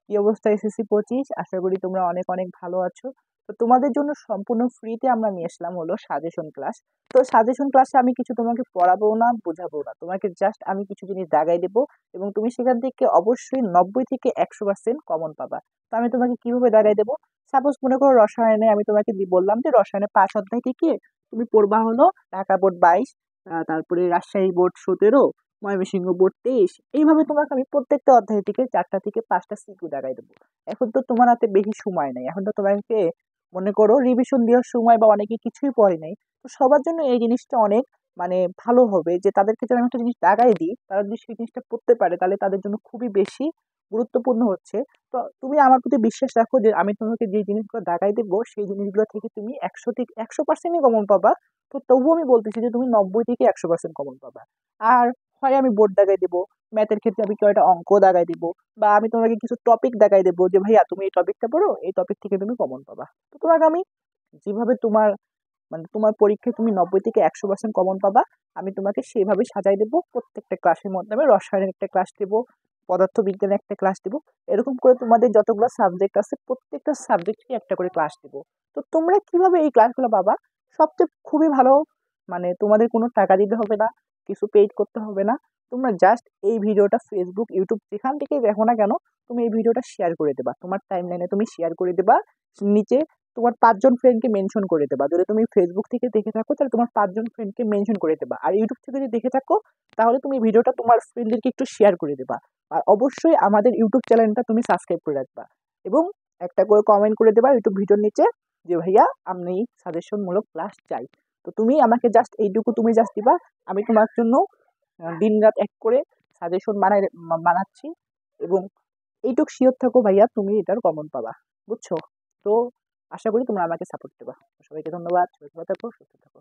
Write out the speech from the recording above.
কি অবস্থা SSC 25? আশা করি তোমরা অনেক অনেক ভালো আছো। তো তোমাদের জন্য সম্পূর্ণ ফ্রিতে আমরা নিয়ে আসলাম হলো সাজেশন ক্লাস। তো সাজেশন ক্লাসে আমি কিছু তোমাকে পড়াবো না, বোঝাবো না, তোমাকে জাস্ট আমি কিছু জিনিস দাগাই দেবো এবং তুমি সেখান থেকে অবশ্যই 90 থেকে 100% কমন পাবা। তো আমি তোমাকে কিভাবে দাগাই দেবো? সাপোজ মনে করো রসায়নে আমি তোমাকে বললাম যে রসায়নে 5 অধ্যায় থেকে তুমি পড়বা হলো ঢাকা বোর্ড 22, তারপরে রাজশাহী বোর্ড 17, ময়মনসিংহ বোর্ড 23। এইভাবে তোমাকে আমি প্রত্যেকটা অধ্যায় থেকে 4টা থেকে 5টা সিকিউ দাগাই দেবো। এখন তো তোমার হাতে বেশি সময় নেই, এখন তো তোমাকে মনে করো রিভিশন দেওয়ার সময় বা অনেকে কিছুই পড়ে নাই। তো সবার জন্য এই জিনিসটা অনেক মানে ভালো হবে যে তাদেরকে যদি আমি একটা জিনিস দাগাই দিই, তারা যদি সেই জিনিসটা পড়তে পারে তাহলে তাদের জন্য খুবই বেশি গুরুত্বপূর্ণ হচ্ছে। তো তুমি আমার প্রতি বিশ্বাস রাখো যে আমি তোমাকে যে জিনিসগুলো দাগাই দেবো সেই জিনিসগুলো থেকে তুমি 100% কমন পাবা। তো তবুও আমি বলতেছি যে তুমি 90 থেকে 100% কমন পাবা। আর হয় আমি বোর্ড দাগাই দেবো, ম্যাথের ক্ষেত্রে আমি কয়টা অঙ্ক দাগাই দিব, বা আমি তোমাকে কিছু টপিক দেখাই দেবো যে ভাইয়া তুমি এই টপিকটা পড়ো, এই টপিক থেকে তুমি কমন পাবা। তো তোমাকে আমি যেভাবে তোমার মানে তোমার পরীক্ষায় তুমি 90 থেকে 100% কমন পাবা, আমি তোমাকে সেভাবে সাজাই দেবো। প্রত্যেকটা ক্লাসের মধ্যে আমি রসায়নের একটা ক্লাস দেবো, পদার্থ বিজ্ঞানের একটা ক্লাস দেবো, এরকম করে তোমাদের যতগুলো সাবজেক্ট আছে প্রত্যেকটা সাবজেক্টে একটা করে ক্লাস দেবো। তো তোমরা কিভাবে এই ক্লাসগুলো পাবা? সবচেয়ে খুবই ভালো, মানে তোমাদের কোনো টাকা দিতে হবে না, কিছু পেইড করতে হবে না। তোমরা জাস্ট এই ভিডিওটা ফেসবুক, ইউটিউব যেখান থেকে দেখো না কেন, তুমি এই ভিডিওটা শেয়ার করে দেবা, তোমার টাইমলাইনে তুমি শেয়ার করে দেবা। নিচে তোমার 5জন ফ্রেন্ডকে মেনশন করে দেবা। যদি তুমি ফেসবুক থেকে দেখে থাকো তাহলে তোমার 5জন ফ্রেন্ডকে মেনশন করে দেবা, আর ইউটিউব থেকে যদি দেখে থাকো তাহলে তুমি ভিডিওটা তোমার ফ্রেন্ডদেরকে একটু শেয়ার করে দেবা। আর অবশ্যই আমাদের ইউটিউব চ্যানেলটা তুমি সাবস্ক্রাইব করে রাখবা এবং একটা করে কমেন্ট করে দেবা ইউটিউব ভিডিওর নিচে যে ভাইয়া আমি সাজেশন মূলক ক্লাস চাই। তো তুমি আমাকে জাস্ট এইটুকু তুমি জাস্ট দিবা, আমি তোমার জন্য দিন রাত এক করে সাজেশন বানাচ্ছি এবং এইটুক শিওর থাকো ভাইয়া তুমি এটার কমন পাবা। বুঝছো? তো আশা করি তোমরা আমাকে সাপোর্ট দেবা। সবাইকে ধন্যবাদ, সবাই ভালো থাকো, সুস্থ থাকো।